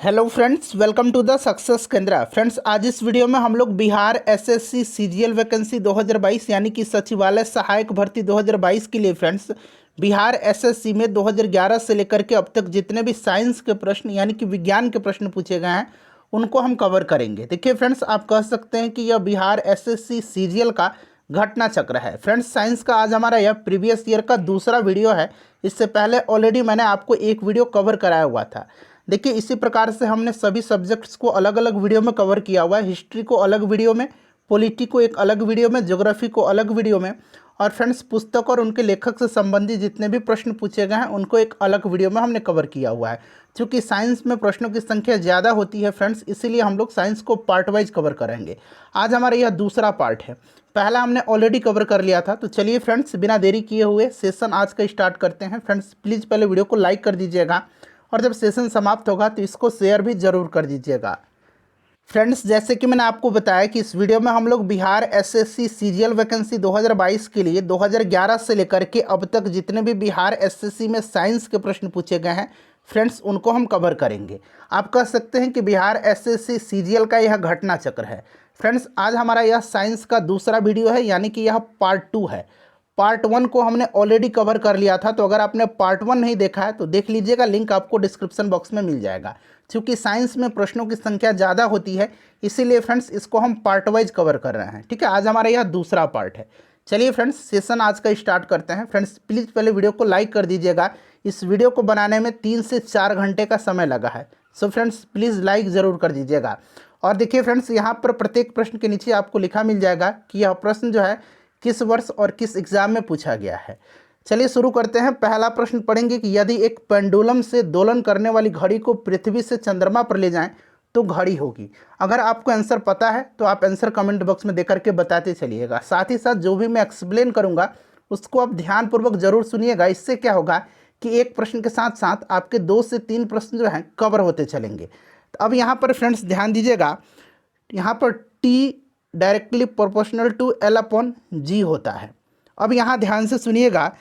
Hello friends, welcome to the success केंद्र। Friends, आज इस वीडियो में हम लोग बिहार एसएससी सीजीएल वैकेंसी 2022 यानी कि सचिवालय सहायक भर्ती 2022 के लिए फ्रेंड्स बिहार एसएससी में 2011 से लेकर के अब तक जितने भी साइंस के प्रश्न यानी कि विज्ञान के प्रश्न पूछे गए हैं उनको हम कवर करेंगे। देखिए फ्रेंड्स, आप कह सकते हैं कि यह बिहार एसएससी सीजीएल का घटना चक्र है। फ्रेंड्स, साइंस का आज हमारा यह प्रीवियस ईयर का दूसरा वीडियो है। इससे पहले ऑलरेडी मैंने आपको एक वीडियो कवर कराया हुआ था। देखिए, इसी प्रकार से हमने सभी सब्जेक्ट्स को अलग अलग वीडियो में कवर किया हुआ है। हिस्ट्री को अलग वीडियो में, पॉलिटी को एक अलग वीडियो में, ज्योग्राफी को अलग वीडियो में, और फ्रेंड्स पुस्तक और उनके लेखक से संबंधित जितने भी प्रश्न पूछे गए हैं उनको एक अलग वीडियो में हमने कवर किया हुआ है। क्योंकि साइंस में प्रश्नों की संख्या ज़्यादा होती है फ्रेंड्स, इसीलिए हम लोग साइंस को पार्ट वाइज कवर करेंगे। आज हमारा यह दूसरा पार्ट है। पहला हमने ऑलरेडी कवर कर लिया था। तो चलिए फ्रेंड्स, बिना देरी किए हुए सेशन आज का स्टार्ट करते हैं। फ्रेंड्स, प्लीज़ पहले वीडियो को लाइक कर दीजिएगा और जब सेशन समाप्त होगा तो इसको शेयर भी ज़रूर कर दीजिएगा। फ्रेंड्स, जैसे कि मैंने आपको बताया कि इस वीडियो में हम लोग बिहार एसएससी सीजीएल वैकेंसी 2022 के लिए 2011 से लेकर के अब तक जितने भी बिहार एसएससी में साइंस के प्रश्न पूछे गए हैं फ्रेंड्स उनको हम कवर करेंगे। आप कह सकते हैं कि बिहार एसएससी सीजीएल का यह घटना चक्र है। फ्रेंड्स, आज हमारा यह साइंस का दूसरा वीडियो है, यानी कि यह पार्ट 2 है। पार्ट 1 को हमने ऑलरेडी कवर कर लिया था, तो अगर आपने पार्ट 1 नहीं देखा है तो देख लीजिएगा, लिंक आपको डिस्क्रिप्शन बॉक्स में मिल जाएगा। क्योंकि साइंस में प्रश्नों की संख्या ज़्यादा होती है, इसीलिए फ्रेंड्स इसको हम पार्ट वाइज कवर कर रहे हैं। ठीक है, आज हमारा यह दूसरा पार्ट है। चलिए फ्रेंड्स, सेशन आज का स्टार्ट करते हैं। फ्रेंड्स, प्लीज़ पहले वीडियो को लाइक कर दीजिएगा। इस वीडियो को बनाने में 3 से 4 घंटे का समय लगा है। सो फ्रेंड्स, प्लीज़ लाइक ज़रूर कर दीजिएगा। और देखिए फ्रेंड्स, यहाँ पर प्रत्येक प्रश्न के नीचे आपको लिखा मिल जाएगा कि यह प्रश्न जो है किस वर्ष और किस एग्जाम में पूछा गया है। चलिए शुरू करते हैं। पहला प्रश्न पढ़ेंगे कि यदि एक पेंडुलम से दोलन करने वाली घड़ी को पृथ्वी से चंद्रमा पर ले जाएं तो घड़ी होगी। अगर आपको आंसर पता है तो आप आंसर कमेंट बॉक्स में दे करके बताते चलिएगा। साथ ही साथ जो भी मैं एक्सप्लेन करूंगा उसको आप ध्यानपूर्वक जरूर सुनिएगा। इससे क्या होगा कि एक प्रश्न के साथ साथ आपके 2 से 3 प्रश्न जो हैं कवर होते चलेंगे। तो अब यहाँ पर फ्रेंड्स ध्यान दीजिएगा, यहाँ पर T directly proportional to L/G होता है। अब यहाँ ध्यान से सुनिएगा,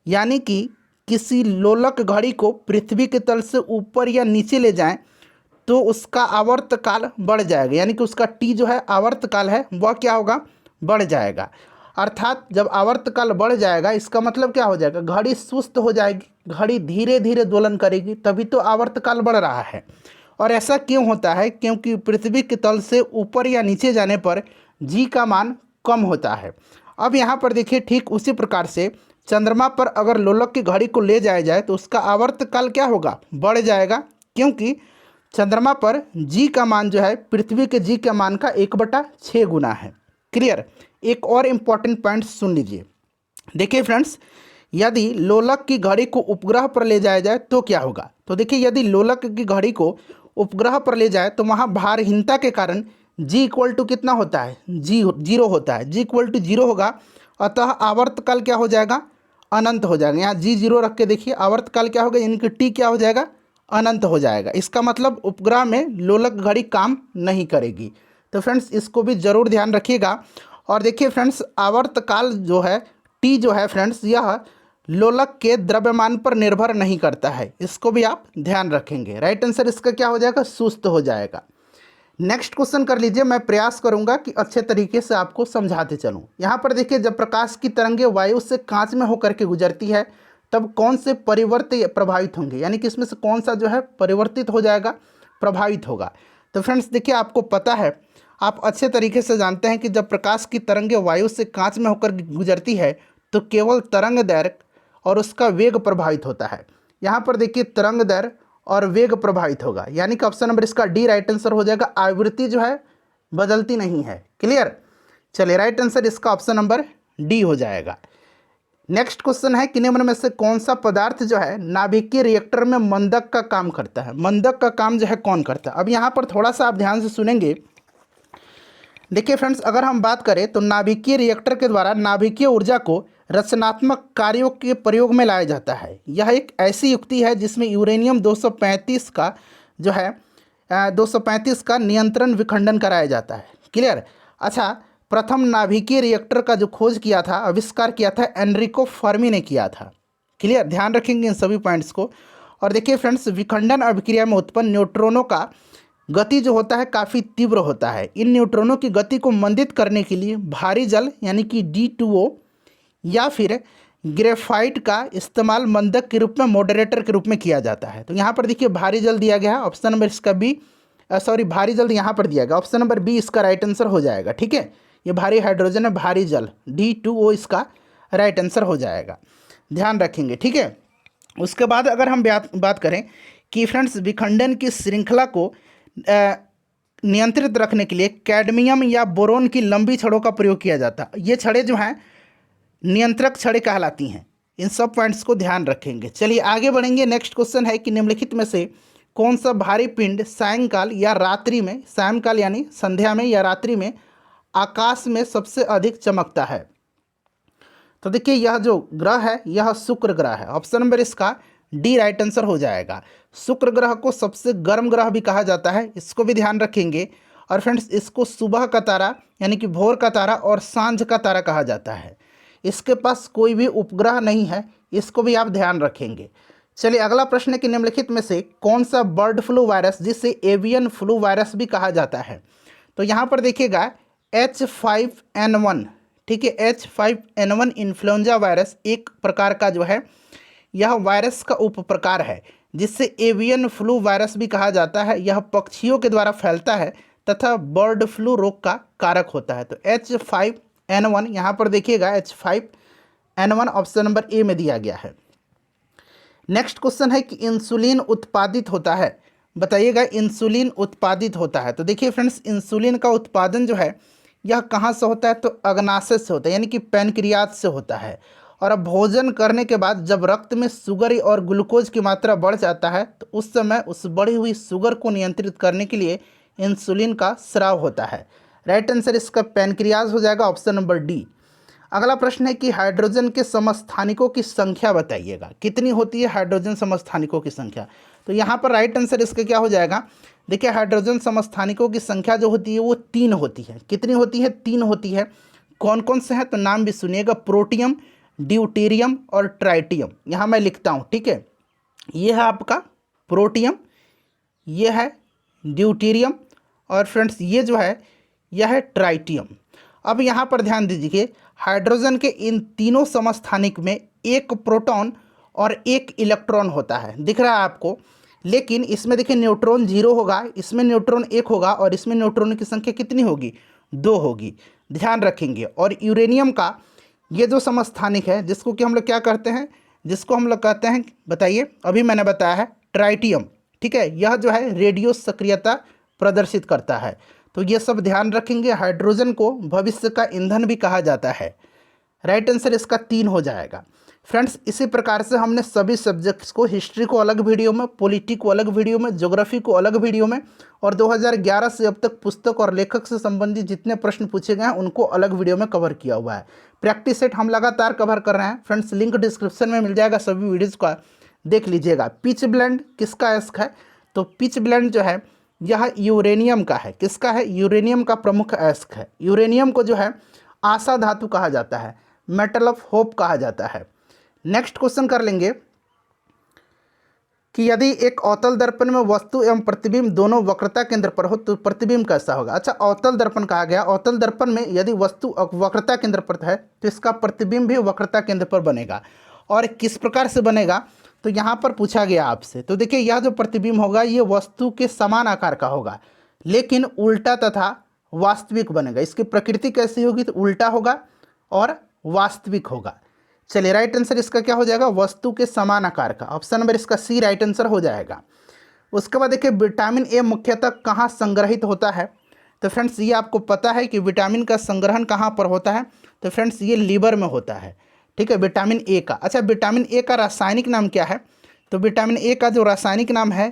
यानी कि किसी लोलक घड़ी को पृथ्वी के तल से ऊपर या नीचे ले जाएं तो उसका आवर्तकाल बढ़ जाएगा, यानी कि उसका टी जो है आवर्तकाल है वह क्या होगा, बढ़ जाएगा। अर्थात जब आवर्तकाल बढ़ जाएगा इसका मतलब क्या हो जाएगा, घड़ी सुस्त हो जाएगी, घड़ी धीरे धीरे दोलन करेगी, तभी तो आवर्तकाल बढ़ रहा है। और ऐसा क्यों होता है, क्योंकि पृथ्वी के तल से ऊपर या नीचे जाने पर जी का मान कम होता है। अब यहाँ पर देखिए, ठीक उसी प्रकार से चंद्रमा पर अगर लोलक की घड़ी को ले जाया जाए तो उसका आवर्तकाल क्या होगा, बढ़ जाएगा, क्योंकि चंद्रमा पर जी का मान जो है पृथ्वी के जी के मान का 1/6 गुना है। क्लियर। एक और इम्पॉर्टेंट पॉइंट सुन लीजिए। देखिए फ्रेंड्स, यदि लोलक की घड़ी को उपग्रह पर ले जाया जाए तो क्या होगा। तो देखिए, यदि लोलक की घड़ी को उपग्रह पर ले जाए तो वहाँ भारहीनता के कारण जी इक्वल टू कितना होता है, जी 0 होता है। जी इक्वल टू 0 होगा, अतः आवर्तकाल क्या हो जाएगा, अनंत हो जाएगा। यहाँ जी 0 रख के देखिए, आवर्तकाल क्या होगा, यानी कि टी क्या हो जाएगा, अनंत हो जाएगा। इसका मतलब उपग्रह में लोलक घड़ी काम नहीं करेगी। तो फ्रेंड्स इसको भी ज़रूर ध्यान रखिएगा। और देखिए फ्रेंड्स, आवर्तकाल जो है टी जो है फ्रेंड्स, यह लोलक के द्रव्यमान पर निर्भर नहीं करता है, इसको भी आप ध्यान रखेंगे। राइट आंसर इसका क्या हो जाएगा, सुस्त हो जाएगा। नेक्स्ट क्वेश्चन कर लीजिए। मैं प्रयास करूंगा कि अच्छे तरीके से आपको समझाते चलूं। यहाँ पर देखिए, जब प्रकाश की तरंगें वायु से कांच में होकर के गुजरती है तब कौन से परिवर्तन प्रभावित होंगे, यानी कि इसमें से कौन सा जो है परिवर्तित हो जाएगा, प्रभावित होगा। तो फ्रेंड्स देखिए, आपको पता है, आप अच्छे तरीके से जानते हैं कि जब प्रकाश की तरंगें वायु से कांच में होकर गुजरती है तो केवल तरंग दैर्घ्य और उसका वेग प्रभावित होता है। यहाँ पर देखिए, तरंग दैर्घ्य और वेग प्रभावित होगा, यानी कि ऑप्शन नंबर इसका डी राइट आंसर हो जाएगा। आवृत्ति जो है बदलती नहीं है। क्लियर। चलिए, राइट आंसर इसका ऑप्शन नंबर डी हो जाएगा। नेक्स्ट क्वेश्चन है कि निम्न में से कौन सा पदार्थ जो है नाभिकीय रिएक्टर में मंदक का काम करता है। मंदक का काम जो है कौन करता है। अब यहाँ पर थोड़ा सा आप ध्यान से सुनेंगे। देखिए फ्रेंड्स, अगर हम बात करें तो नाभिकीय रिएक्टर के द्वारा नाभिकीय ऊर्जा को रचनात्मक कार्यों के प्रयोग में लाया जाता है। यह एक ऐसी युक्ति है जिसमें यूरेनियम 235 का जो है 235 का नियंत्रण विखंडन कराया जाता है। क्लियर। अच्छा, प्रथम नाभिकीय रिएक्टर का जो खोज किया था, आविष्कार किया था, एनरिको फर्मी ने किया था। क्लियर। ध्यान रखेंगे इन सभी पॉइंट्स को। और देखिए फ्रेंड्स, विखंडन अभिक्रिया में उत्पन्न न्यूट्रॉनों का गति जो होता है काफ़ी तीव्र होता है। इन न्यूट्रॉनों की गति को मंदित करने के लिए भारी जल यानी कि D2O या फिर ग्रेफाइट का इस्तेमाल मंदक के रूप में, मॉडरेटर के रूप में किया जाता है। तो यहाँ पर देखिए भारी जल दिया गया है, ऑप्शन नंबर इसका बी, सॉरी भारी जल यहाँ पर दिया गया, ऑप्शन नंबर बी इसका राइट आंसर हो जाएगा। ठीक है, ये भारी हाइड्रोजन है, भारी जल, D2O इसका राइट आंसर हो जाएगा, ध्यान रखेंगे। ठीक है, उसके बाद अगर हम बात करें कि फ्रेंड्स विखंडन की श्रृंखला को नियंत्रित रखने के लिए कैडमियम या बोरोन की लंबी छड़ों का प्रयोग किया जाता है। ये छड़ें जो हैं नियंत्रक छड़ें कहलाती हैं। इन सब पॉइंट्स को ध्यान रखेंगे। चलिए आगे बढ़ेंगे। नेक्स्ट क्वेश्चन है कि निम्नलिखित में से कौन सा भारी पिंड सायंकाल या रात्रि में, सायंकाल यानी संध्या में या रात्रि में आकाश में सबसे अधिक चमकता है। तो देखिए यह जो ग्रह है यह शुक्र ग्रह है, ऑप्शन नंबर इसका डी राइट आंसर हो जाएगा। शुक्र ग्रह को सबसे गर्म ग्रह भी कहा जाता है, इसको भी ध्यान रखेंगे। और फ्रेंड्स इसको सुबह का तारा यानी कि भोर का तारा और सांझ का तारा कहा जाता है। इसके पास कोई भी उपग्रह नहीं है, इसको भी आप ध्यान रखेंगे। चलिए अगला प्रश्न है कि निम्नलिखित में से कौन सा बर्ड फ्लू वायरस, जिसे एवियन फ्लू वायरस भी कहा जाता है। तो यहाँ पर देखिएगा H5N1, ठीक है, H5N1 इन्फ्लुएंजा वायरस एक प्रकार का जो है यह वायरस का उप प्रकार है, जिससे एवियन फ्लू वायरस भी कहा जाता है। यह पक्षियों के द्वारा फैलता है तथा बर्ड फ्लू रोग का कारक होता है। तो H5N1 यहाँ पर देखिएगा H5N1 ऑप्शन नंबर ए में दिया गया है। नेक्स्ट क्वेश्चन है कि इंसुलिन उत्पादित होता है, बताइएगा इंसुलिन उत्पादित होता है। तो देखिए फ्रेंड्स इंसुलिन का उत्पादन जो है यह कहाँ से होता है, तो अग्नाशय से होता है यानी कि पैनक्रियाज से होता है। और अब भोजन करने के बाद जब रक्त में शुगर और ग्लूकोज की मात्रा बढ़ जाता है तो उस समय उस बढ़ी हुई शुगर को नियंत्रित करने के लिए इंसुलिन का स्राव होता है। राइट आंसर इसका पैनक्रियाज हो जाएगा, ऑप्शन नंबर डी। अगला प्रश्न है कि हाइड्रोजन के समस्थानिकों की संख्या बताइएगा, कितनी होती है हाइड्रोजन समस्थानिकों की संख्या। तो यहाँ पर राइट आंसर इसका क्या हो जाएगा, देखिए हाइड्रोजन समस्थानिकों की संख्या जो होती है वो 3 होती है। कितनी होती है, 3 होती है। कौन कौन से हैं, तो नाम भी सुनिएगा, प्रोटियम, ड्यूटेरियम और ट्राइटियम। यहाँ मैं लिखता हूँ, ठीक है, ये है आपका प्रोटियम, ये है ड्यूटेरियम और फ्रेंड्स ये जो है यह है ट्राइटियम। अब यहाँ पर ध्यान दीजिए, हाइड्रोजन के इन तीनों समस्थानिक में एक प्रोटॉन और एक इलेक्ट्रॉन होता है, दिख रहा है आपको। लेकिन इसमें देखिए न्यूट्रॉन 0 होगा, इसमें न्यूट्रॉन 1 होगा और इसमें न्यूट्रॉन की संख्या कितनी होगी, 2 होगी, ध्यान रखेंगे। और यूरेनियम का ये जो समस्थानिक है जिसको कि हम लोग क्या करते हैं, जिसको हम लोग कहते हैं, बताइए, अभी मैंने बताया है ट्राइटियम, ठीक है, यह जो है रेडियो सक्रियता प्रदर्शित करता है। तो ये सब ध्यान रखेंगे। हाइड्रोजन को भविष्य का ईंधन भी कहा जाता है। राइट आंसर इसका 3 हो जाएगा। फ्रेंड्स इसी प्रकार से हमने सभी सब्जेक्ट्स को, हिस्ट्री को अलग वीडियो में, पॉलिटी को अलग वीडियो में, ज्योग्राफी को अलग वीडियो में और 2011 से अब तक पुस्तक और लेखक से संबंधित जितने प्रश्न पूछे गए हैं उनको अलग वीडियो में कवर किया हुआ है। प्रैक्टिस सेट हम लगातार कवर कर रहे हैं फ्रेंड्स, लिंक डिस्क्रिप्शन में मिल जाएगा, सभी वीडियोज़ का देख लीजिएगा। पिच ब्लेंड किसका एस्क है, तो पिच ब्लेंड जो है यह यूरेनियम का है। किसका है, यूरेनियम का प्रमुख एस्क है। यूरेनियम को जो है आशा धातु कहा जाता है, मेटल ऑफ होप कहा जाता है। नेक्स्ट क्वेश्चन कर लेंगे कि यदि एक अवतल दर्पण में वस्तु एवं प्रतिबिंब दोनों वक्रता केंद्र पर हो तो प्रतिबिंब कैसा होगा। अच्छा, अवतल दर्पण कहा गया, अवतल दर्पण में यदि वस्तु वक्रता केंद्र पर है तो इसका प्रतिबिंब भी वक्रता केंद्र पर बनेगा। और किस प्रकार से बनेगा, तो यहाँ पर पूछा गया आपसे। तो देखिए यह जो प्रतिबिंब होगा ये वस्तु के समान आकार का होगा लेकिन उल्टा तथा वास्तविक बनेगा। इसकी प्रकृति कैसी होगी, तो उल्टा होगा और वास्तविक होगा। चलिए राइट आंसर इसका क्या हो जाएगा, वस्तु के समान आकार का, ऑप्शन नंबर इसका सी राइट आंसर हो जाएगा। उसके बाद देखिए विटामिन ए मुख्यतः कहाँ संग्रहित होता है। तो फ्रेंड्स ये आपको पता है कि विटामिन का संग्रहण कहाँ पर होता है, तो फ्रेंड्स ये लीवर में होता है, ठीक है, विटामिन ए का। अच्छा, विटामिन ए का रासायनिक नाम क्या है, तो विटामिन ए का जो रासायनिक नाम है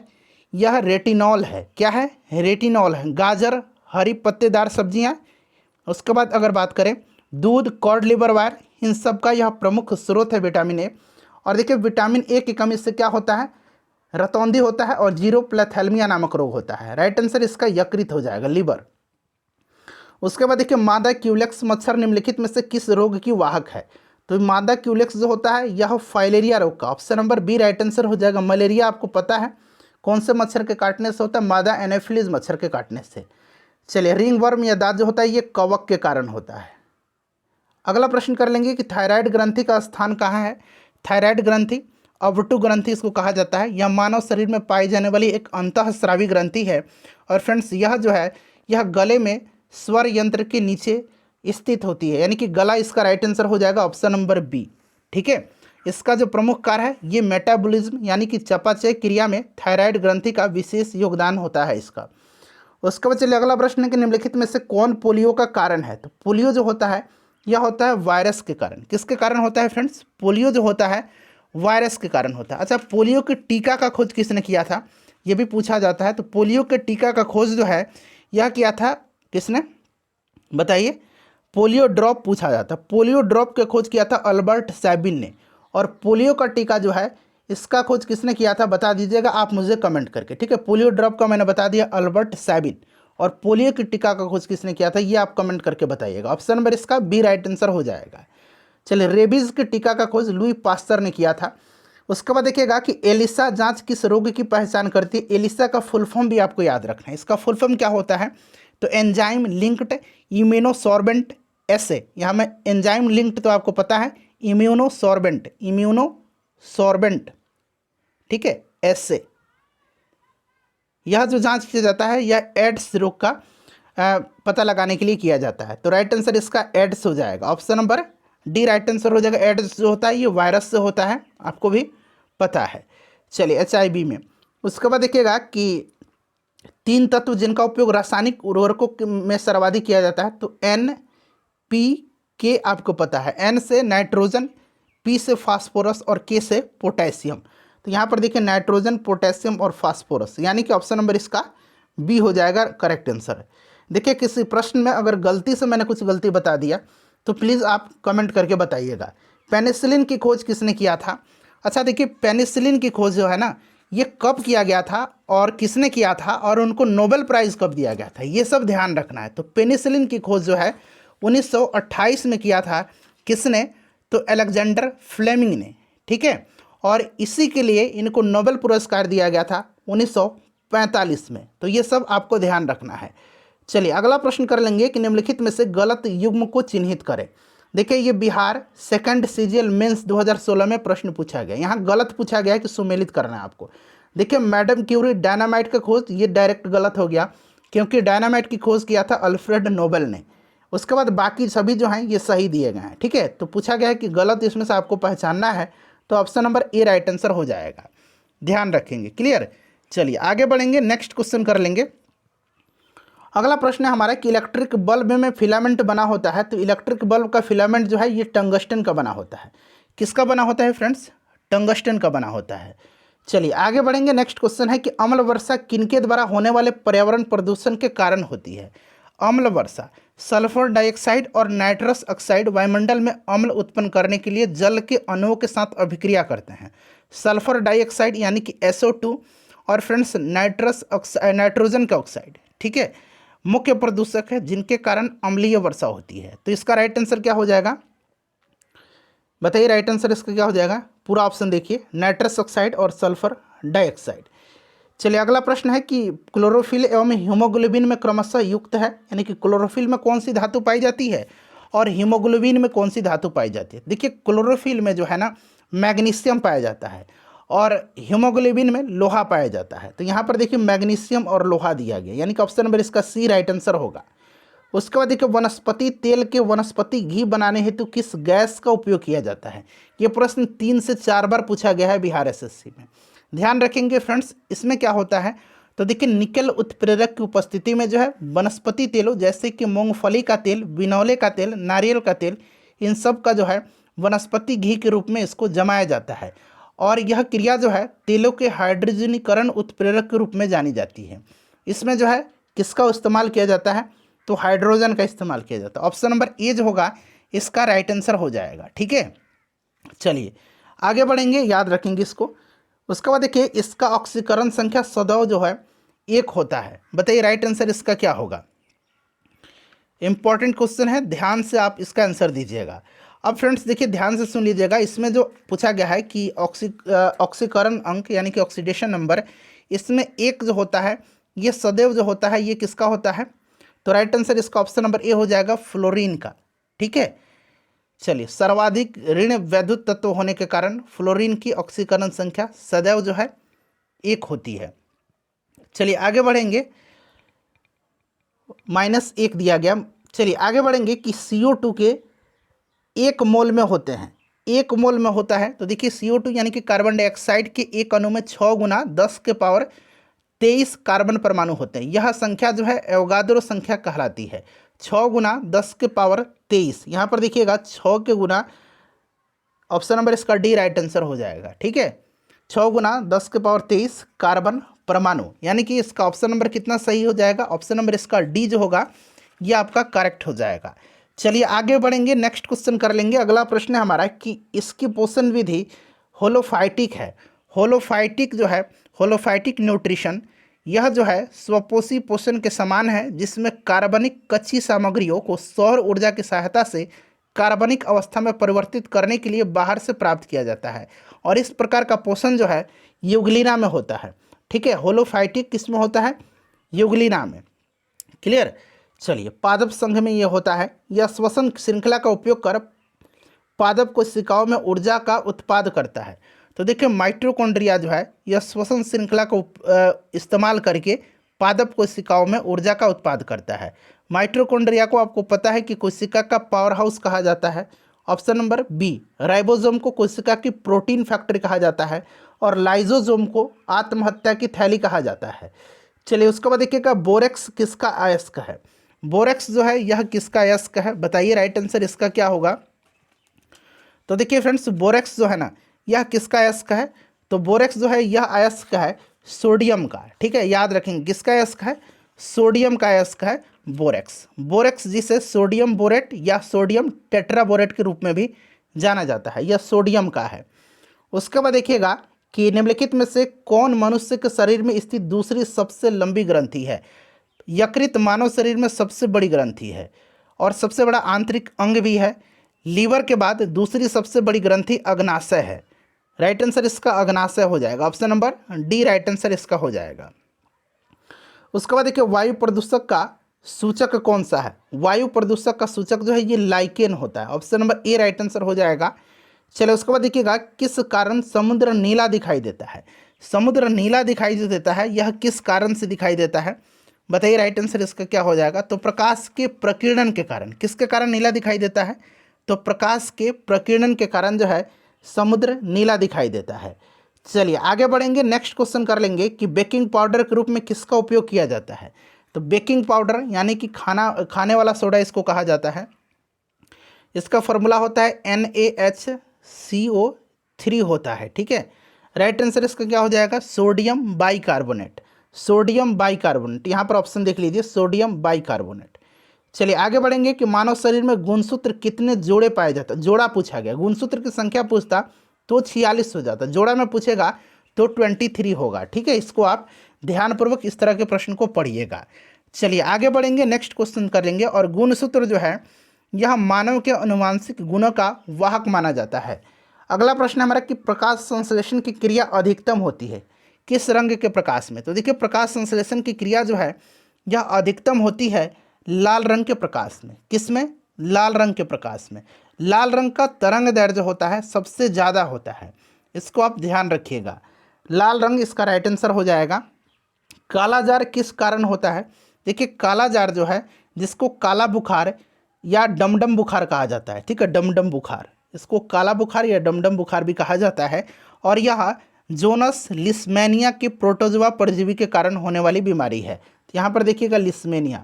यह रेटिनॉल है। क्या है, रेटिनॉल है। गाजर, हरी पत्तेदार सब्जियां, उसके बाद अगर बात करें दूध, कॉड लिवर वायर, इन सब का यह प्रमुख स्रोत है विटामिन ए। और देखिए विटामिन ए की कमी से क्या होता है, रतौंधी होता है और जीरोप्लैथेलमिया नामक रोग होता है। राइट आंसर इसका यकृत हो जाएगा, लीवर। उसके बाद देखिए मादा क्यूलेक्स मच्छर निम्नलिखित में से किस रोग की वाहक है। तो मादा क्यूलेक्स जो होता है यह फाइलेरिया रोग का, option number B right answer हो जाएगा। मलेरिया आपको पता है कौन से मच्छर के काटने से होता है, मादा एनोफिलीज मच्छर के काटने से। चलिए, रिंग वर्म या दाद जो होता है ये कवक के कारण होता है। अगला प्रश्न कर लेंगे कि थायराइड ग्रंथि का स्थान कहाँ है। थायराइड ग्रंथि अवटु ग्रंथि इसको कहा जाता है। यह मानव शरीर में पाई जाने वाली एक अंतःस्रावी ग्रंथि है और फ्रेंड्स यह जो है यह गले में स्वर यंत्र के नीचे स्थित होती है, यानी कि गला इसका राइट आंसर हो जाएगा, ऑप्शन नंबर बी। ठीक है, इसका जो प्रमुख कार्य है ये मेटाबॉलिज्म यानी कि चयापचय क्रिया में थायराइड ग्रंथि का विशेष योगदान होता है इसका। उसके बाद चलिए अगला प्रश्न है कि निम्नलिखित में से कौन पोलियो का कारण है। तो पोलियो जो होता है यह होता है वायरस के कारण। किसके कारण होता है फ्रेंड्स? पोलियो जो होता है वायरस के कारण होता है। अच्छा, पोलियो के टीका का खोज किसने किया था, ये भी पूछा जाता है। तो पोलियो के टीका का खोज जो है यह किया था किसने, बताइए। पोलियो ड्रॉप पूछा जाता है। पोलियो ड्रॉप का खोज किया था अल्बर्ट सैबिन ने। और पोलियो का टीका जो है इसका खोज किसने किया था बता दीजिएगा आप मुझे कमेंट करके। ठीक है, पोलियो ड्रॉप का मैंने बता दिया अल्बर्ट सैबिन, और पोलियो की टीका का खोज किसने किया था ये आप कमेंट करके बताइएगा। ऑप्शन नंबर इसका बी राइट आंसर हो जाएगा। चलिए, रेबीज के टीका का खोज लुई पास्टर ने किया था। उसके बाद देखिएगा कि एलिसा जांच किस रोग की पहचान करती है। एलिसा का फुल फॉर्म भी आपको याद रखना है। इसका फुल फॉर्म क्या होता है, तो एंजाइम लिंक्ड इम्यूनोसॉर्बेंट ऐसे, यहाँ में एंजाइम लिंक्ड तो आपको पता है, इम्यूनोसॉर्बेंट, इम्यूनोसॉर्बेंट, ठीक है, ऐसे। यह जो जांच किया जाता है यह एड्स रोग का पता लगाने के लिए किया जाता है। तो राइट आंसर इसका एड्स हो जाएगा, option number D right answer हो जाएगा। एड्स जो होता है ये वायरस से होता है, आपको भी पता है। चलिए, HIV में। उसके बाद देखिएगा कि 3 तत्व जिनका उपयोग रासायनिक उर्वरकों में सर्वाधिक किया जाता है। तो NPK आपको पता है, N से नाइट्रोजन, P से फास्फोरस और K से पोटेशियम। तो यहाँ पर देखिए नाइट्रोजन, पोटेशियम और फास्फोरस, यानी कि ऑप्शन नंबर इसका बी हो जाएगा करेक्ट आंसर। देखिए, किसी प्रश्न में अगर गलती से मैंने कुछ गलती बता दिया तो प्लीज़ आप कमेंट करके बताइएगा। पेनिसिलिन की खोज किसने किया था? अच्छा देखिए, पेनिसिलिन की खोज जो है ना ये कब किया गया था और किसने किया था और उनको नोबेल प्राइज़ कब दिया गया था, ये सब ध्यान रखना है। तो पेनिसिलिन की खोज जो है 1928 में किया था। किसने? तो अलेक्जेंडर फ्लेमिंग ने। ठीक है, और इसी के लिए इनको नोबेल पुरस्कार दिया गया था 1945 में। तो ये सब आपको ध्यान रखना है। चलिए, अगला प्रश्न कर लेंगे कि निम्नलिखित में से गलत युग्म को चिन्हित करें। देखिए, ये बिहार सेकंड सीजीएल मेंस 2016 में प्रश्न पूछा गया। यहाँ गलत पूछा गया है कि सुमेलित करना है आपको। देखिए, मैडम क्यूरी डायनामाइट का खोज ये डायरेक्ट गलत हो गया, क्योंकि डायनामाइट की खोज किया था अल्फ्रेड नोबेल ने। उसके बाद बाकी सभी जो हैं ये सही दिए गए हैं। ठीक है, तो पूछा गया है कि गलत इसमें से आपको पहचानना है, तो option number A right answer हो जाएगा। ध्यान रखेंगे, क्लियर। चलिए आगे बढ़ेंगे, नेक्स्ट क्वेश्चन कर लेंगे। अगला प्रश्न है हमारा कि इलेक्ट्रिक बल्ब में फिलामेंट बना होता है। तो इलेक्ट्रिक बल्ब का फिलामेंट जो है ये टंगस्टन का बना होता है। किसका बना होता है फ्रेंड्स? टंगस्टन का बना होता है। चलिए आगे बढ़ेंगे, नेक्स्ट क्वेश्चन है कि अम्ल वर्षा किनके द्वारा होने वाले पर्यावरण प्रदूषण के कारण होती है। अम्ल वर्षा सल्फर डाइऑक्साइड और नाइट्रस ऑक्साइड वायुमंडल में अम्ल उत्पन्न करने के लिए जल के अणुओं के साथ अभिक्रिया करते हैं। सल्फर डाइऑक्साइड यानी कि SO2 और फ्रेंड्स नाइट्रोजन का ऑक्साइड, ठीक है, मुख्य प्रदूषक है जिनके कारण अम्लीय वर्षा होती है। तो इसका राइट आंसर क्या हो जाएगा, बताइए। राइट आंसर इसका क्या हो जाएगा? पूरा ऑप्शन देखिए, नाइट्रस ऑक्साइड और सल्फर डाइऑक्साइड। चलिए अगला प्रश्न है कि क्लोरोफिल एवं हीमोग्लोबिन में क्रमशः युक्त है, यानी कि क्लोरोफिल में कौन सी धातु पाई जाती है और हीमोग्लोबिन में कौन सी धातु पाई जाती है। देखिए, क्लोरोफिल में जो है ना मैग्नीशियम पाया जाता है और हीमोग्लोबिन में लोहा पाया जाता है। तो यहाँ पर देखिए मैग्नीशियम और लोहा दिया गया, यानी कि ऑप्शन नंबर इसका सी राइट आंसर होगा। उसके बाद देखिए, वनस्पति तेल के वनस्पति घी बनाने हेतु किस गैस का उपयोग किया जाता है। ये प्रश्न 3 से 4 बार पूछा गया है बिहार SSC में। ध्यान रखेंगे फ्रेंड्स, इसमें क्या होता है तो देखिए निकल उत्प्रेरक की उपस्थिति में जो है वनस्पति तेलों जैसे कि मूंगफली का तेल, बिनौले का तेल, नारियल का तेल, इन सब का जो है वनस्पति घी के रूप में इसको जमाया जाता है। और यह क्रिया जो है तेलों के हाइड्रोजनीकरण उत्प्रेरक के रूप में जानी जाती है। इसमें जो है किसका इस्तेमाल किया जाता है, तो हाइड्रोजन का इस्तेमाल किया जाता है। ऑप्शन नंबर ए जो होगा इसका राइट आंसर हो जाएगा। ठीक है, चलिए आगे बढ़ेंगे, याद रखेंगे इसको। उसके बाद देखिए, इसका ऑक्सीकरण संख्या सदैव जो है 1 होता है। बताइए राइट आंसर इसका क्या होगा। इंपॉर्टेंट क्वेश्चन है, ध्यान से आप इसका आंसर दीजिएगा। अब फ्रेंड्स देखिए ध्यान से सुन लीजिएगा, इसमें जो पूछा गया है कि ऑक्सीकरण अंक यानी कि ऑक्सीडेशन नंबर, इसमें एक जो होता है ये सदैव जो होता है ये किसका होता है? तो राइट आंसर इसका ऑप्शन नंबर ए हो जाएगा, फ्लोरीन का। ठीक है, चलिए सर्वाधिक ऋण वैद्युत तत्व होने के कारण फ्लोरीन की ऑक्सीकरण संख्या सदैव जो है एक होती है। चलिए आगे बढ़ेंगे, -1 दिया गया। चलिए आगे बढ़ेंगे कि CO2 के 1 मोल में होते हैं, 1 मोल में होता है तो देखिए CO2 यानी कि कार्बन डाइऑक्साइड के एक अणु में 6 गुना 10 के पावर 23 कार्बन परमाणु होते हैं। यह संख्या जो है एवोगाद्रो संख्या कहलाती है। 6 गुना 10 के पावर 23, यहाँ पर देखिएगा 6 के गुना, ऑप्शन नंबर इसका डी राइट आंसर हो जाएगा। ठीक है, 6 गुना 10 के पावर 23 कार्बन परमाणु, यानी कि इसका ऑप्शन नंबर कितना सही हो जाएगा? ऑप्शन नंबर इसका डी जो होगा ये आपका करेक्ट हो जाएगा। चलिए आगे बढ़ेंगे, नेक्स्ट क्वेश्चन कर लेंगे। अगला प्रश्न है हमारा कि इसकी पोषण विधि होलोफाइटिक है। होलोफाइटिक जो है, होलोफाइटिक न्यूट्रिशन, यह जो है स्वपोषी पोषण के समान है, जिसमें कार्बनिक कच्ची सामग्रियों को सौर ऊर्जा की सहायता से कार्बनिक अवस्था में परिवर्तित करने के लिए बाहर से प्राप्त किया जाता है। और इस प्रकार का पोषण जो है यूग्लिना में होता है। ठीक है, होलोफाइटिक किस में होता है? यूग्लिना में। क्लियर। चलिए पादप संघ में यह होता है। यह श्वसन श्रृंखला का उपयोग कर पादप कोशिकाओं में ऊर्जा का उत्पाद करता है। तो देखिए माइटोकॉन्ड्रिया जो है यह श्वसन श्रृंखला को इस्तेमाल करके पादप कोशिकाओं में ऊर्जा का उत्पाद करता है। माइटोकॉन्ड्रिया को आपको पता है कि कोशिका का पावर हाउस कहा जाता है। Option number B. राइबोसोम को कोशिका की प्रोटीन फैक्ट्री कहा जाता है और लाइसोसोम को आत्महत्या की थैली कहा जाता है। चलिए उसके बाद देखिएगा बोरेक्स किसका अयस्क है? बोरेक्स जो है यह किसका अयस्क है? बताइए राइट आंसर इसका क्या होगा? तो देखिए फ्रेंड्स बोरेक्स जो है ना यह किसका अयस्क है? तो बोरेक्स जो है यह अयस्क है सोडियम का। ठीक है, याद रखेंगे किसका अयस्क है? सोडियम का अयस्क है बोरेक्स। बोरेक्स जिसे सोडियम बोरेट या सोडियम टेट्राबोरेट के रूप में भी जाना जाता है, यह सोडियम का है। उसके बाद देखिएगा कि निम्नलिखित में से कौन मनुष्य के शरीर में स्थित दूसरी सबसे लंबी ग्रंथि है? यकृत मानव शरीर में सबसे बड़ी ग्रंथि है और सबसे बड़ा आंतरिक अंग भी है। लीवर के बाद दूसरी सबसे बड़ी ग्रंथि अग्नाशय है। राइट आंसर इसका अग्नाशय हो जाएगा, option number D right answer इसका हो जाएगा। उसके बाद देखिए वायु प्रदूषक का सूचक कौन सा है? वायु प्रदूषक का सूचक जो है ये लाइकेन होता है, option number A right answer हो जाएगा। चलिए उसके बाद देखिएगा किस कारण समुद्र नीला दिखाई देता है? समुद्र नीला दिखाई जो देता है यह किस कारण से दिखाई देता है? बताइए राइट आंसर इसका क्या हो जाएगा? तो प्रकाश के प्रकीर्णन के कारण। किसके कारण नीला दिखाई देता है? तो प्रकाश के प्रकीर्णन के कारण जो है समुद्र नीला दिखाई देता है। चलिए आगे बढ़ेंगे, नेक्स्ट क्वेश्चन कर लेंगे कि बेकिंग पाउडर के रूप में किसका उपयोग किया जाता है? तो बेकिंग पाउडर यानी कि खाने वाला सोडा इसको कहा जाता है। इसका फॉर्मूला होता है NaHCO3 होता है। ठीक है, राइट आंसर इसका क्या हो जाएगा? Sodium bicarbonate. सोडियम बाइकार्बोनेट, यहाँ पर ऑप्शन देख लीजिए सोडियम बाइकार्बोनेट। चलिए आगे बढ़ेंगे कि मानव शरीर में गुणसूत्र कितने जोड़े पाए जाते हैं? जोड़ा पूछा गया, गुणसूत्र की संख्या पूछता तो 46 हो जाता, जोड़ा में पूछेगा तो 23 होगा। ठीक है, इसको आप ध्यानपूर्वक इस तरह के प्रश्न को पढ़िएगा। चलिए आगे बढ़ेंगे, नेक्स्ट क्वेश्चन कर लेंगे। और गुणसूत्र जो है यह मानव के अनुवांशिक गुणों का वाहक माना जाता है। अगला प्रश्न हमारा कि प्रकाश संश्लेषण की क्रिया अधिकतम होती है किस रंग के प्रकाश में? तो देखिए प्रकाश संश्लेषण की क्रिया जो है यह अधिकतम होती है लाल रंग के प्रकाश में। किस में? लाल रंग के प्रकाश में। लाल रंग का तरंग दैर्ध्य जो होता है सबसे ज़्यादा होता है, इसको आप ध्यान रखिएगा। लाल रंग इसका राइट आंसर हो जाएगा। काला जार किस कारण होता है? देखिए काला जार जो है जिसको काला बुखार या डमडम बुखार कहा जाता है। ठीक है, डमडम बुखार, इसको काला बुखार या डमडम बुखार भी कहा जाता है। और यह जोनस लिस्मेनिया के प्रोटोजोआ परजीवी के कारण होने वाली बीमारी है। यहाँ पर देखिएगा लिस्मेनिया,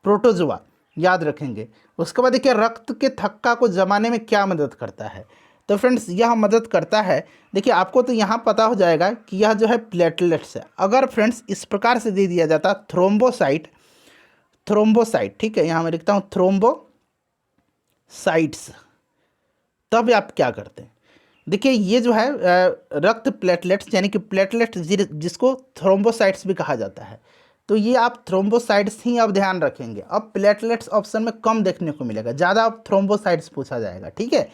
प्रोटोजोआ याद रखेंगे। उसके बाद देखिए रक्त के थक्का को जमाने में क्या मदद करता है? तो फ्रेंड्स यह मदद करता है, देखिए आपको तो यहाँ पता हो जाएगा कि यह जो है प्लेटलेट्स है। अगर फ्रेंड्स इस प्रकार से दे दिया जाता थ्रोम्बोसाइट, थ्रोम्बोसाइट, ठीक है यहाँ मैं लिखता हूँ थ्रोम्बोसाइट्स, तब आप क्या करते हैं? देखिए ये जो है रक्त प्लेटलेट्स यानी कि प्लेटलेट्स जिसको थ्रोम्बोसाइट्स भी कहा जाता है, तो ये आप थ्रोम्बोसाइट्स ही अब ध्यान रखेंगे। अब प्लेटलेट्स ऑप्शन में कम देखने को मिलेगा, ज़्यादा अब थ्रोम्बोसाइट्स पूछा जाएगा, ठीक है।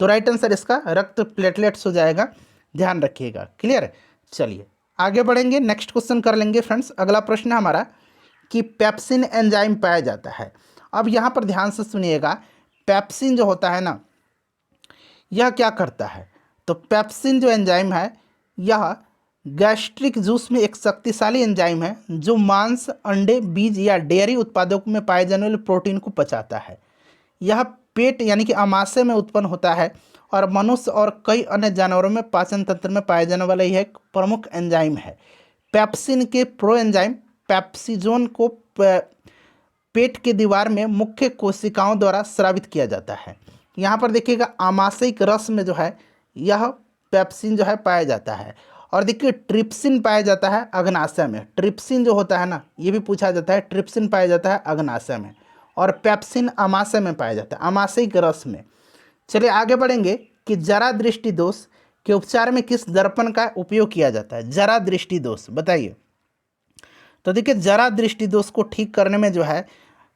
तो राइट आंसर इसका रक्त प्लेटलेट्स हो जाएगा, ध्यान रखिएगा। क्लियर। चलिए आगे बढ़ेंगे, नेक्स्ट क्वेश्चन कर लेंगे फ्रेंड्स। अगला प्रश्न है हमारा कि पेप्सिन एंजाइम पाया जाता है। अब यहाँ पर ध्यान से सुनिएगा, पेप्सिन जो होता है ना, यह क्या करता है। तो पेप्सिन जो एंजाइम है, यह गैस्ट्रिक जूस में एक शक्तिशाली एंजाइम है जो मांस, अंडे, बीज या डेयरी उत्पादों में पाए जाने वाले प्रोटीन को पचाता है। यह पेट यानी कि आमाशय में उत्पन्न होता है और मनुष्य और कई अन्य जानवरों में पाचन तंत्र में पाए जाने वाला यह एक प्रमुख एंजाइम है। पेप्सिन के प्रो एंजाइम पेप्सिजोन को पेट की दीवार में मुख्य कोशिकाओं द्वारा स्रावित किया जाता है। यहाँ पर देखिएगा आमाशयिक रस में जो है यह पेप्सिन जो है पाया जाता है। और देखिए ट्रिप्सिन पाया जाता है अग्नाशय में। ट्रिप्सिन जो होता है ना, ये भी पूछा जाता है, ट्रिप्सिन पाया जाता है अग्नाशय में और पेप्सिन आमाशय में पाया जाता है, आमाशयिक रस में। चलिए आगे बढ़ेंगे कि जरा दृष्टि दोष के उपचार में किस दर्पण का उपयोग किया जाता है। जरा दृष्टि दोष बताइए। तो देखिए जरा दृष्टि दोष को ठीक करने में जो है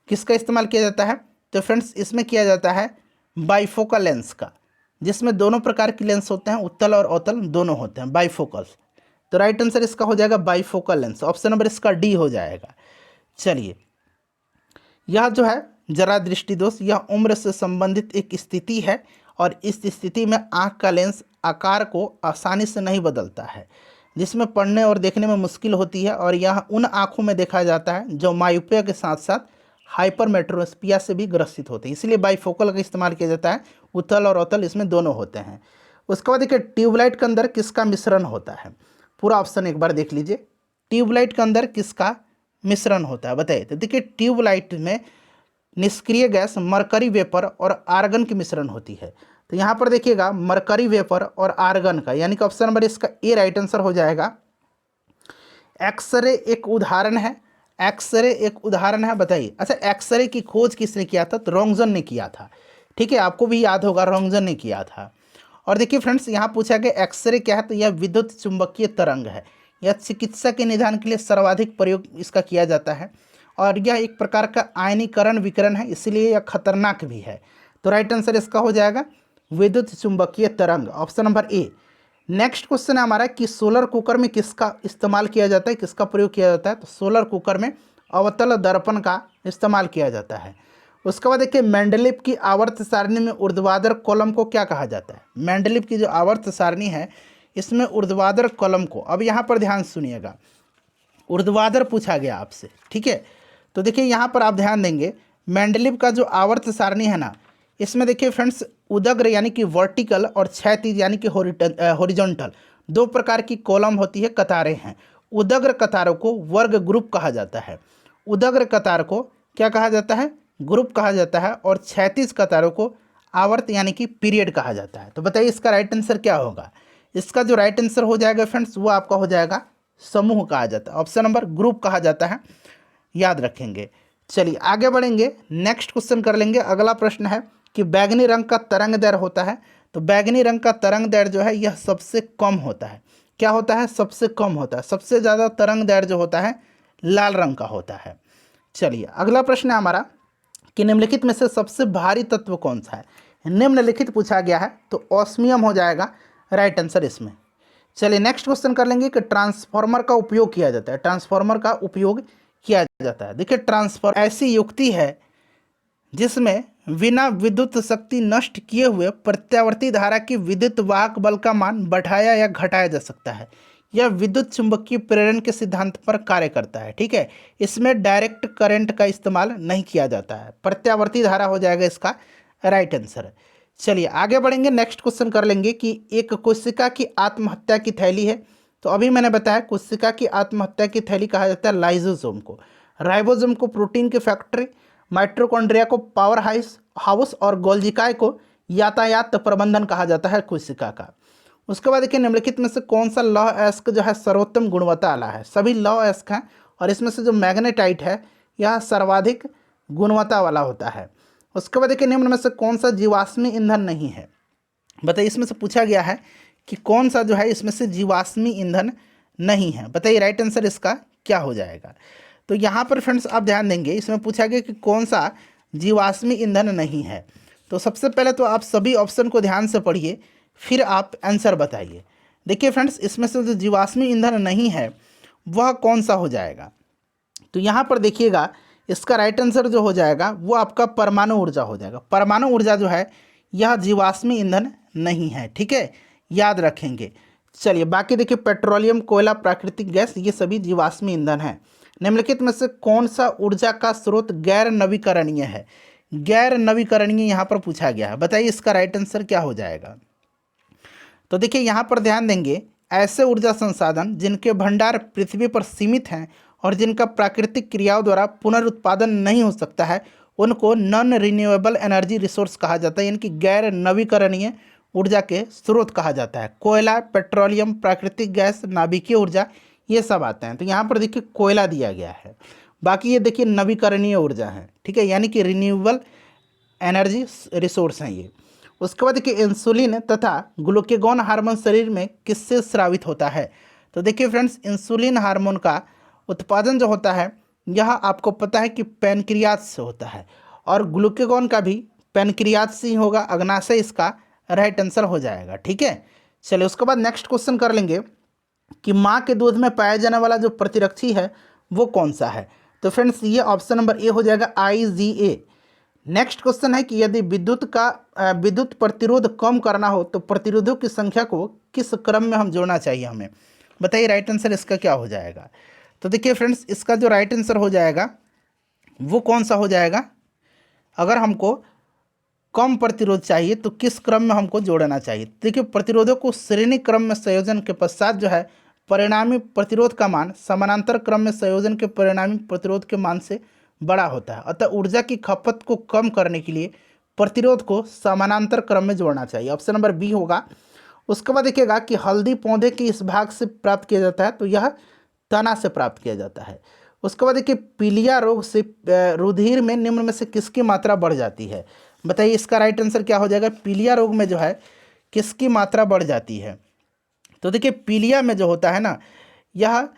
किसका इस्तेमाल किया जाता है। तो फ्रेंड्स इसमें किया जाता है बाइफोकल लेंस का, जिसमें दोनों प्रकार की लेंस होते हैं, उत्तल और अवतल दोनों होते हैं, बाइफोकल। तो राइट आंसर इसका हो जाएगा बाइफोकल लेंस, ऑप्शन नंबर इसका डी हो जाएगा। चलिए यह जो है जरा दृष्टि दोष, यह उम्र से संबंधित एक स्थिति है और इस स्थिति में आँख का लेंस आकार को आसानी से नहीं बदलता है, जिसमें पढ़ने और देखने में मुश्किल होती है। और यह उन आँखों में देखा जाता है जो मायोपिया के साथ साथ हाइपरमेट्रोपिया से भी ग्रसित होते हैं, इसलिए बाइफोकल का इस्तेमाल किया जाता है। उत्तल और अवतल इसमें दोनों होते हैं। उसके बाद देखिए ट्यूबलाइट के अंदर किसका मिश्रण होता है। पूरा ऑप्शन एक बार देख लीजिए, ट्यूबलाइट के अंदर किसका मिश्रण होता है बताइए। तो देखिए ट्यूबलाइट में निष्क्रिय गैस मरकरी वेपर और आर्गन की मिश्रण होती है। तो यहाँ पर देखिएगा मरकरी वेपर और आर्गन का, यानी कि ऑप्शन नंबर इसका ए राइट आंसर हो जाएगा। एक्सरे एक उदाहरण है, एक्सरे एक उदाहरण है बताइए। अच्छा एक्सरे की खोज किसने किया था। तो रोंगजन ने किया था, ठीक है, आपको भी याद होगा रोंगजन ने किया था। और देखिए फ्रेंड्स यहाँ पूछा गया एक्सरे क्या है। तो यह विद्युत चुंबकीय तरंग है, यह चिकित्सा के निदान के लिए सर्वाधिक प्रयोग इसका किया जाता है और यह एक प्रकार का आयनीकरण विकिरण है, इसलिए यह खतरनाक भी है। तो राइट आंसर इसका हो जाएगा विद्युत चुंबकीय तरंग, option number A. Next question है हमारा कि सोलर कुकर में किसका इस्तेमाल किया जाता है, किसका प्रयोग किया जाता है। तो सोलर कुकर में अवतल दर्पण का इस्तेमाल किया जाता है। उसके बाद देखिए मेंडलीव की आवर्त सारणी में ऊर्ध्वाधर कॉलम को क्या कहा जाता है। मेंडलीव की जो आवर्त सारणी है इसमें ऊर्ध्वाधर कॉलम को, अब यहाँ पर ध्यान सुनिएगा, ऊर्ध्वाधर पूछा गया आपसे, ठीक है। तो देखिए यहाँ पर आप ध्यान देंगे मेंडलीव का जो आवर्त सारणी है ना, इसमें देखिए फ्रेंड्स उदग्र यानी कि वर्टिकल और क्षैतिज यानी कि हॉरिजॉन्टल दो प्रकार की कॉलम होती है, कतारें हैं। उदग्र कतारों को वर्ग ग्रुप कहा जाता है, उदग्र कतार को क्या कहा जाता है, ग्रुप कहा जाता है। और क्षैतिज कतारों को आवर्त यानी कि पीरियड कहा जाता है। तो बताइए इसका राइट आंसर क्या होगा। इसका जो राइट आंसर हो जाएगा फ्रेंड्स वो आपका हो जाएगा समूह कहा जाता है, ऑप्शन नंबर ग्रुप कहा जाता है, याद रखेंगे। चलिए आगे बढ़ेंगे, नेक्स्ट क्वेश्चन कर लेंगे। अगला प्रश्न है कि बैगनी रंग का तरंग दैर्घ्य होता है। तो बैगनी रंग का तरंग दैर्घ्य जो है यह सबसे कम होता है। क्या होता है, सबसे कम होता है। सबसे ज़्यादा तरंग दैर्घ्य जो होता है लाल रंग का होता है। चलिए अगला प्रश्न है हमारा कि निम्नलिखित में से सबसे भारी तत्व कौन सा है। निम्नलिखित पूछा गया है तो ऑस्मियम हो जाएगा राइट आंसर इसमें। चलिए नेक्स्ट क्वेश्चन कर लेंगे कि ट्रांसफार्मर का उपयोग किया जाता है। ट्रांसफार्मर का उपयोग किया जाता है, देखिए ट्रांसफार्मर ऐसी युक्ति है जिसमें बिना विद्युत शक्ति नष्ट किए हुए प्रत्यावर्ती धारा की विद्युत वाहक बल का मान बढ़ाया या घटाया जा सकता है। यह विद्युत चुंबकीय प्रेरण के सिद्धांत पर कार्य करता है, ठीक है। इसमें डायरेक्ट करंट का इस्तेमाल नहीं किया जाता है, प्रत्यावर्ती धारा हो जाएगा इसका राइट आंसर। चलिए आगे बढ़ेंगे, नेक्स्ट क्वेश्चन कर लेंगे कि एक कोशिका की आत्महत्या की थैली है। तो अभी मैंने बताया कोशिका की आत्महत्या की थैली कहा जाता है लाइसोसोम को, राइबोसोम को प्रोटीन की फैक्ट्री, माइटोकॉन्ड्रिया को पावर हाउस और गोल्जिकाय को यातायात प्रबंधन कहा जाता है कोशिका का। उसके बाद देखिए निम्नलिखित में से कौन सा लौह अयस्क जो है सर्वोत्तम गुणवत्ता वाला है। सभी लौह अयस्क हैं और इसमें से जो मैग्नेटाइट है यह सर्वाधिक गुणवत्ता वाला होता है। उसके बाद देखिए निम्न में से कौन सा जीवाश्मी ईंधन नहीं है। बताइए इसमें से पूछा गया है कि कौन सा जो है इसमें से जीवाश्मी ईंधन नहीं है। बताइए राइट आंसर इसका क्या हो जाएगा। तो यहाँ पर फ्रेंड्स आप ध्यान देंगे, इसमें पूछा गया कि कौन सा जीवाश्मी ईंधन नहीं है। तो सबसे पहले तो आप सभी ऑप्शन को ध्यान से पढ़िए, फिर आप आंसर बताइए। देखिए फ्रेंड्स, इसमें से जो जीवाश्मी ईंधन नहीं है वह कौन सा हो जाएगा। तो यहाँ पर देखिएगा, इसका राइट आंसर जो हो जाएगा वो आपका परमाणु ऊर्जा हो जाएगा। परमाणु ऊर्जा जो है यह जीवाश्मी ईंधन नहीं है, ठीक है, याद रखेंगे। चलिए बाकी देखिए, पेट्रोलियम, कोयला, प्राकृतिक गैस, ये सभी जीवाश्मी ईंधन है। निम्नलिखित में से कौन सा ऊर्जा का स्रोत गैर नवीकरणीय है। गैर नवीकरणीय यहाँ पर पूछा गया है, बताइए इसका राइट आंसर क्या हो जाएगा। तो देखिए यहाँ पर ध्यान देंगे, ऐसे ऊर्जा संसाधन जिनके भंडार पृथ्वी पर सीमित हैं और जिनका प्राकृतिक क्रियाओं द्वारा पुनरुत्पादन नहीं हो सकता है, उनको नॉन रिन्यूएबल एनर्जी रिसोर्स कहा जाता है, यानी कि गैर नवीकरणीय ऊर्जा के स्रोत कहा जाता है। कोयला, पेट्रोलियम, प्राकृतिक गैस, नाभिकीय ऊर्जा, ये सब आते हैं। तो यहाँ पर देखिए कोयला दिया गया है, बाकी ये देखिए नवीकरणीय ऊर्जा है, ठीक है, यानी कि रिन्यूएबल एनर्जी रिसोर्स हैं ये। उसके बाद देखिए इंसुलिन तथा ग्लूकेगॉन हार्मोन शरीर में किससे स्रावित होता है। तो देखिए फ्रेंड्स, इंसुलिन हार्मोन का उत्पादन जो होता है यह आपको पता है कि पैनक्रियाज से होता है, और ग्लूकेगॉन का भी पैनक्रियाज से ही होगा, अग्नाशय इसका राइट आंसर हो जाएगा, ठीक है। चलिए उसके बाद नेक्स्ट क्वेश्चन कर लेंगे कि माँ के दूध में पाया जाने वाला जो प्रतिरक्षी है वो कौन सा है। तो फ्रेंड्स ये ऑप्शन नंबर ए हो जाएगा, IgA। नेक्स्ट क्वेश्चन है कि यदि विद्युत प्रतिरोध कम करना हो तो प्रतिरोधों की संख्या को किस क्रम में हम जोड़ना चाहिए हमें, बताइए राइट आंसर इसका क्या हो जाएगा। तो देखिए फ्रेंड्स, इसका जो राइट आंसर हो जाएगा वो कौन सा हो जाएगा, अगर हमको कम प्रतिरोध चाहिए तो किस क्रम में हमको जोड़ना चाहिए। देखिए प्रतिरोधों को श्रेणी क्रम में संयोजन के पश्चात जो है परिणामी प्रतिरोध का मान समानांतर क्रम में संयोजन के परिणामी प्रतिरोध के मान से बड़ा होता है, अतः ऊर्जा की खपत को कम करने के लिए प्रतिरोध को समानांतर क्रम में जोड़ना चाहिए। ऑप्शन नंबर बी होगा। उसके बाद देखिएगा कि हल्दी पौधे के इस भाग से प्राप्त किया जाता है, तो यह तना से प्राप्त किया जाता है। उसके बाद देखिए पीलिया रोग से रुधिर में निम्न में से किसकी मात्रा बढ़ जाती है, बताइए इसका राइट आंसर क्या हो जाएगा। पीलिया रोग में जो है किसकी मात्रा बढ़ जाती है। तो देखिए पीलिया में जो होता है ना, यह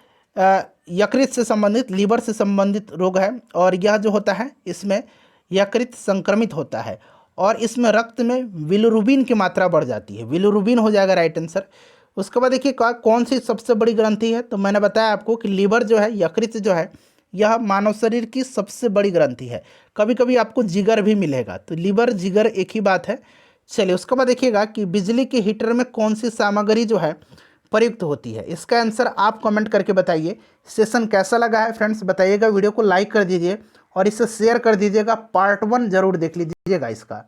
यकृत से संबंधित, लीवर से संबंधित रोग है, और यह जो होता है इसमें यकृत संक्रमित होता है, और इसमें रक्त में बिलिरुबिन की मात्रा बढ़ जाती है, बिलिरुबिन हो जाएगा राइट आंसर। उसके बाद देखिए कौन सी सबसे बड़ी ग्रंथि है, तो मैंने बताया आपको कि लीवर जो है, यकृत जो है, यह मानव शरीर की सबसे बड़ी ग्रंथि है। कभी कभी आपको जिगर भी मिलेगा, तो लीवर जिगर एक ही बात है। चलिए उसके बाद देखिएगा कि बिजली के हीटर में कौन सी सामग्री जो है प्रयुक्त होती है, इसका आंसर आप कमेंट करके बताइए। सेशन कैसा लगा है फ्रेंड्स बताइएगा, वीडियो को लाइक कर दीजिए और इसे शेयर कर दीजिएगा। पार्ट 1 जरूर देख लीजिएगा इसका।